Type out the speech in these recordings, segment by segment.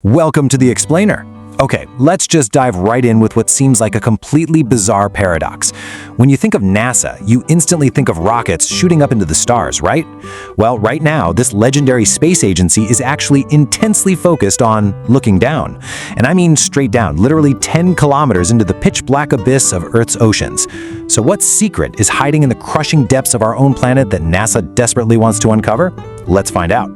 Welcome to the Explainer. Okay, let's just dive right in with what seems like a completely bizarre paradox. When you think of NASA, you instantly think of rockets shooting up into the stars, right? Well, right now, this legendary space agency is actually intensely focused on looking down. And I mean straight down, literally 10 kilometers into the pitch-black abyss of Earth's oceans. So what secret is hiding in the crushing depths of our own planet that NASA desperately wants to uncover? Let's find out.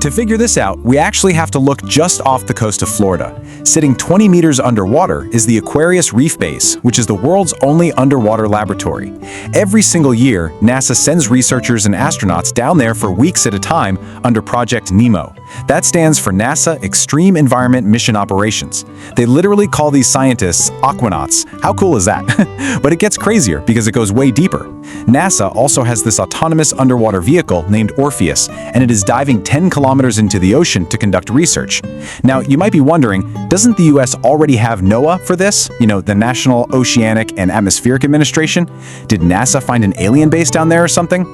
To figure this out, we actually have to look just off the coast of Florida. Sitting 20 meters underwater is the Aquarius Reef Base, which is the world's only underwater laboratory. Every single year, NASA sends researchers and astronauts down there for weeks at a time under Project NEMO. That stands for NASA Extreme Environment Mission Operations. They literally call these scientists aquanauts. How cool is that? But it gets crazier because it goes way deeper. NASA also has this autonomous underwater vehicle named Orpheus, and it is diving 10 kilometers into the ocean to conduct research. Now, you might be wondering, doesn't the US already have NOAA for this? You know, the National Oceanic and Atmospheric Administration? Did NASA find an alien base down there or something?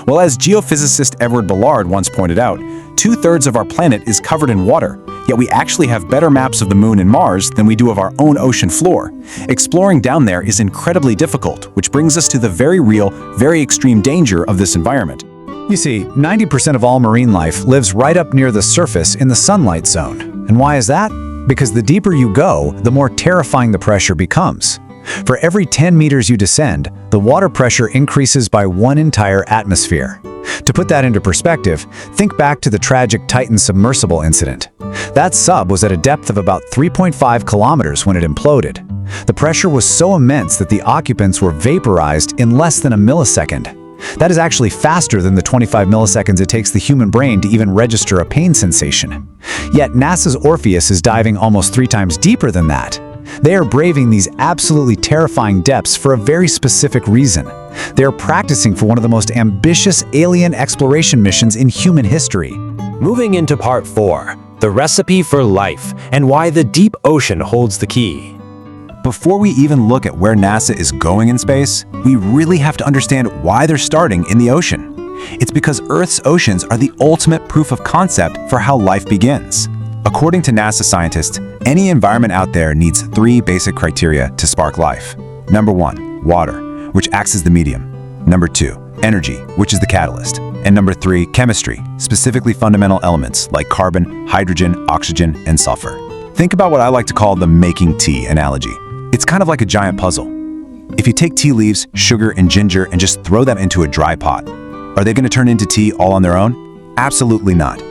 Well, as geophysicist Edward Ballard once pointed out, 2/3 of our planet is covered in water, yet we actually have better maps of the Moon and Mars than we do of our own ocean floor. Exploring down there is incredibly difficult, which brings us to the very real, very extreme danger of this environment. You see, 90% of all marine life lives right up near the surface in the sunlight zone. And why is that? Because the deeper you go, the more terrifying the pressure becomes. For every 10 meters you descend, the water pressure increases by one entire atmosphere. To put that into perspective, think back to the tragic Titan submersible incident. That sub was at a depth of about 3.5 kilometers when it imploded. The pressure was so immense that the occupants were vaporized in less than a millisecond. That is actually faster than the 25 milliseconds it takes the human brain to even register a pain sensation. Yet NASA's Orpheus is diving almost 3 times deeper than that. They are braving these absolutely terrifying depths for a very specific reason. They are practicing for one of the most ambitious alien exploration missions in human history. Moving into part 4, the recipe for life and why the deep ocean holds the key. Before we even look at where NASA is going in space, we really have to understand why they're starting in the ocean. It's because Earth's oceans are the ultimate proof of concept for how life begins. According to NASA scientists, any environment out there needs 3 basic criteria to spark life. Number 1, water, which acts as the medium. Number 2, energy, which is the catalyst. And number 3, chemistry, specifically fundamental elements like carbon, hydrogen, oxygen, and sulfur. Think about what I like to call the making tea analogy. It's kind of like a giant puzzle. If you take tea leaves, sugar, and ginger and just throw them into a dry pot, are they going to turn into tea all on their own? Absolutely not.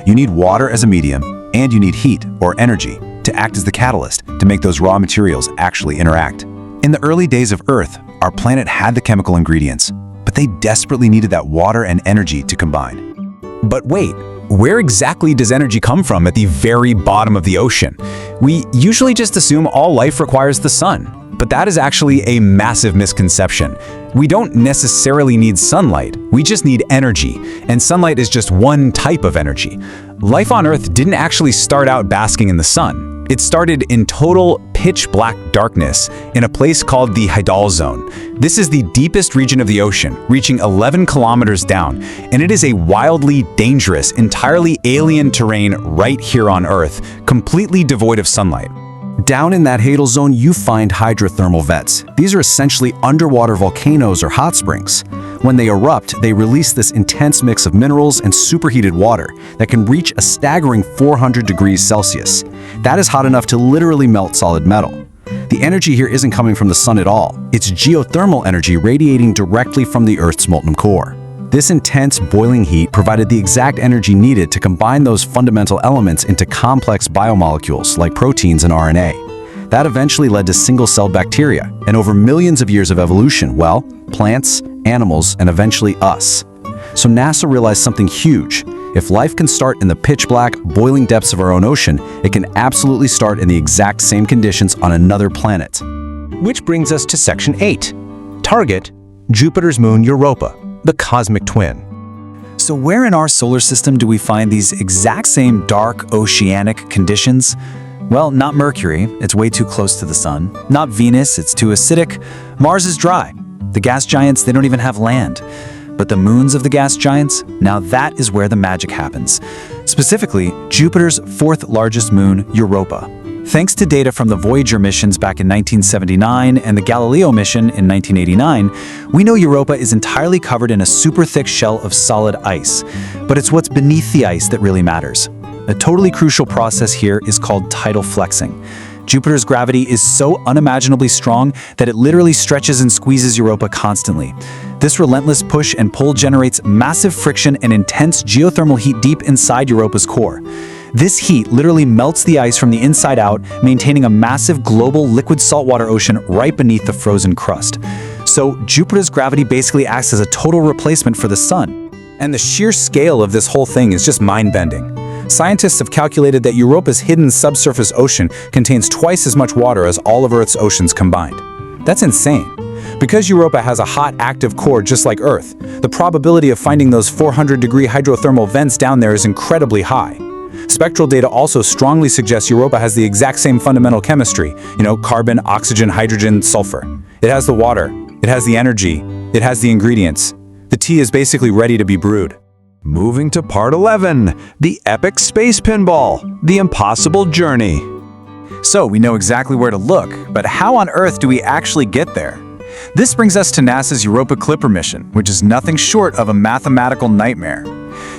You need water as a medium, and you need heat, or energy, to act as the catalyst to make those raw materials actually interact. In the early days of Earth, our planet had the chemical ingredients, but they desperately needed that water and energy to combine. But wait, where exactly does energy come from at the very bottom of the ocean? We usually just assume all life requires the sun, but that is actually a massive misconception. We don't necessarily need sunlight, we just need energy, and sunlight is just one type of energy. Life on Earth didn't actually start out basking in the sun. It started in total pitch-black darkness in a place called the Hadal Zone. This is the deepest region of the ocean, reaching 11 kilometers down, and it is a wildly dangerous, entirely alien terrain right here on Earth, completely devoid of sunlight. Down in that Hadal Zone, you find hydrothermal vents. These are essentially underwater volcanoes or hot springs. When they erupt, they release this intense mix of minerals and superheated water that can reach a staggering 400 degrees Celsius. That is hot enough to literally melt solid metal. The energy here isn't coming from the sun at all. It's geothermal energy radiating directly from the Earth's molten core. This intense boiling heat provided the exact energy needed to combine those fundamental elements into complex biomolecules like proteins and RNA. That eventually led to single-celled bacteria, and over millions of years of evolution, well, plants, animals, and eventually us. So NASA realized something huge. If life can start in the pitch-black, boiling depths of our own ocean, it can absolutely start in the exact same conditions on another planet. Which brings us to Section 8. Target, Jupiter's moon Europa, the cosmic twin. So where in our solar system do we find these exact same dark oceanic conditions? Well, not Mercury, it's way too close to the sun. Not Venus, it's too acidic. Mars is dry. The gas giants, they don't even have land. But the moons of the gas giants? Now that is where the magic happens. Specifically, Jupiter's fourth largest moon, Europa. Thanks to data from the Voyager missions back in 1979 and the Galileo mission in 1989, we know Europa is entirely covered in a super thick shell of solid ice. But it's what's beneath the ice that really matters. A totally crucial process here is called tidal flexing. Jupiter's gravity is so unimaginably strong that it literally stretches and squeezes Europa constantly. This relentless push and pull generates massive friction and intense geothermal heat deep inside Europa's core. This heat literally melts the ice from the inside out, maintaining a massive global liquid saltwater ocean right beneath the frozen crust. So Jupiter's gravity basically acts as a total replacement for the sun. And the sheer scale of this whole thing is just mind-bending. Scientists have calculated that Europa's hidden subsurface ocean contains twice as much water as all of Earth's oceans combined. That's insane. Because Europa has a hot, active core just like Earth, the probability of finding those 400-degree hydrothermal vents down there is incredibly high. Spectral data also strongly suggests Europa has the exact same fundamental chemistry, carbon, oxygen, hydrogen, sulfur. It has the water, it has the energy, it has the ingredients. The tea is basically ready to be brewed. Moving to part 11, the epic space pinball, the impossible journey. So we know exactly where to look, but how on Earth do we actually get there? This brings us to NASA's Europa Clipper mission, which is nothing short of a mathematical nightmare.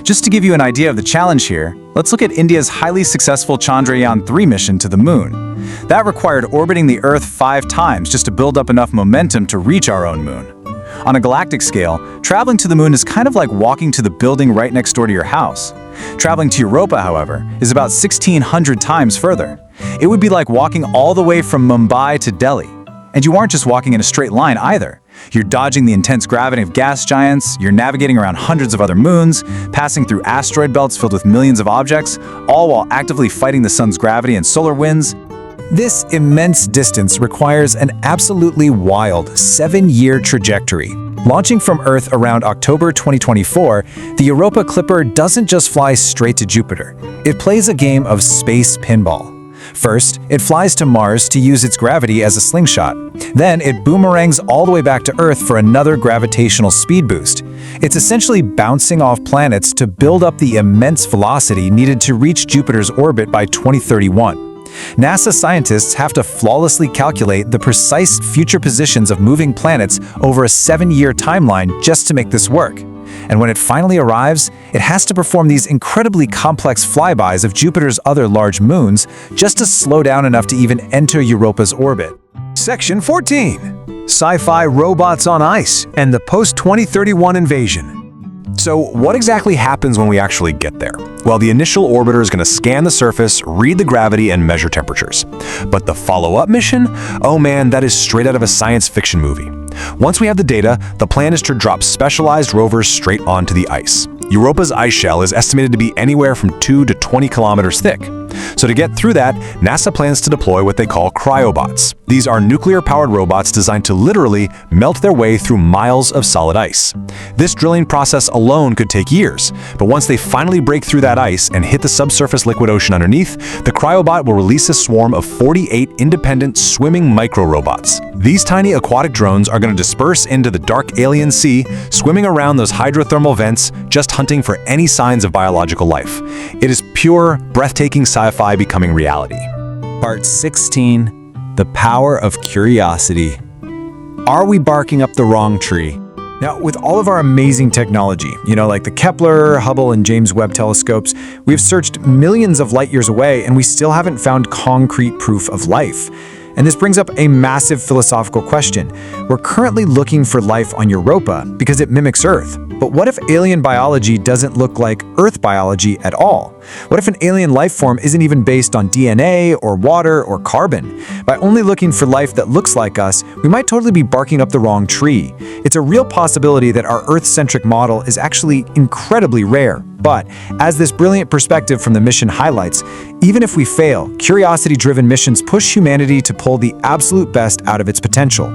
Just to give you an idea of the challenge here, let's look at India's highly successful Chandrayaan-3 mission to the moon. That required orbiting the Earth 5 times just to build up enough momentum to reach our own moon. On a galactic scale, traveling to the moon is kind of like walking to the building right next door to your house. Traveling to Europa, however, is about 1,600 times further. It would be like walking all the way from Mumbai to Delhi. And you aren't just walking in a straight line either. You're dodging the intense gravity of gas giants, you're navigating around hundreds of other moons, passing through asteroid belts filled with millions of objects, all while actively fighting the sun's gravity and solar winds. This immense distance requires an absolutely wild 7-year trajectory. Launching from Earth around October 2024, the Europa Clipper doesn't just fly straight to Jupiter. It plays a game of space pinball. First, it flies to Mars to use its gravity as a slingshot. Then it boomerangs all the way back to Earth for another gravitational speed boost. It's essentially bouncing off planets to build up the immense velocity needed to reach Jupiter's orbit by 2031. NASA scientists have to flawlessly calculate the precise future positions of moving planets over a 7-year timeline just to make this work. And when it finally arrives, it has to perform these incredibly complex flybys of Jupiter's other large moons just to slow down enough to even enter Europa's orbit. Section 14, Sci-Fi Robots on Ice and the Post-2031 Invasion. So what exactly happens when we actually get there? Well, the initial orbiter is going to scan the surface, read the gravity, and measure temperatures. But the follow-up mission? Oh man, that is straight out of a science fiction movie. Once we have the data, the plan is to drop specialized rovers straight onto the ice. Europa's ice shell is estimated to be anywhere from 2 to 20 kilometers thick. So to get through that, NASA plans to deploy what they call cryobots. These are nuclear-powered robots designed to literally melt their way through miles of solid ice. This drilling process alone could take years, but once they finally break through that ice and hit the subsurface liquid ocean underneath, the cryobot will release a swarm of 48 independent swimming micro-robots. These tiny aquatic drones are going to disperse into the dark alien sea, swimming around those hydrothermal vents, just hunting for any signs of biological life. It is pure, breathtaking sci-fi becoming reality. Part 16, The Power of Curiosity. Are we barking up the wrong tree? Now, with all of our amazing technology, like the Kepler, Hubble, and James Webb telescopes, we've searched millions of light years away and we still haven't found concrete proof of life. And this brings up a massive philosophical question. We're currently looking for life on Europa because it mimics Earth. But what if alien biology doesn't look like Earth biology at all? What if an alien life form isn't even based on DNA or water or carbon? By only looking for life that looks like us, we might totally be barking up the wrong tree. It's a real possibility that our Earth-centric model is actually incredibly rare. But, as this brilliant perspective from the mission highlights, even if we fail, curiosity-driven missions push humanity to pull the absolute best out of its potential.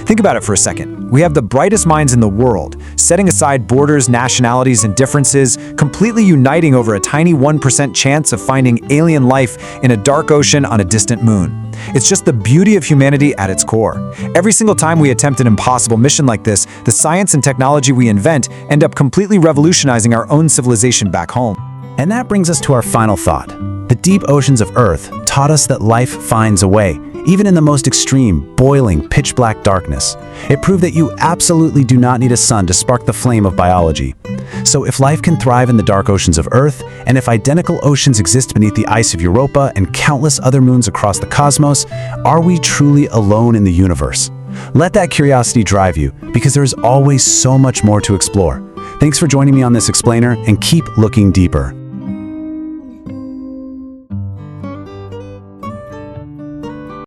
Think about it for a second. We have the brightest minds in the world, setting aside borders, nationalities, and differences, completely uniting over a tiny 1% chance of finding alien life in a dark ocean on a distant moon. It's just the beauty of humanity at its core. Every single time we attempt an impossible mission like this, the science and technology we invent end up completely revolutionizing our own civilization back home. And that brings us to our final thought. The deep oceans of Earth taught us that life finds a way, even in the most extreme, boiling, pitch-black darkness. It proved that you absolutely do not need a sun to spark the flame of biology. So if life can thrive in the dark oceans of Earth, and if identical oceans exist beneath the ice of Europa and countless other moons across the cosmos, are we truly alone in the universe? Let that curiosity drive you, because there is always so much more to explore. Thanks for joining me on this explainer, and keep looking deeper.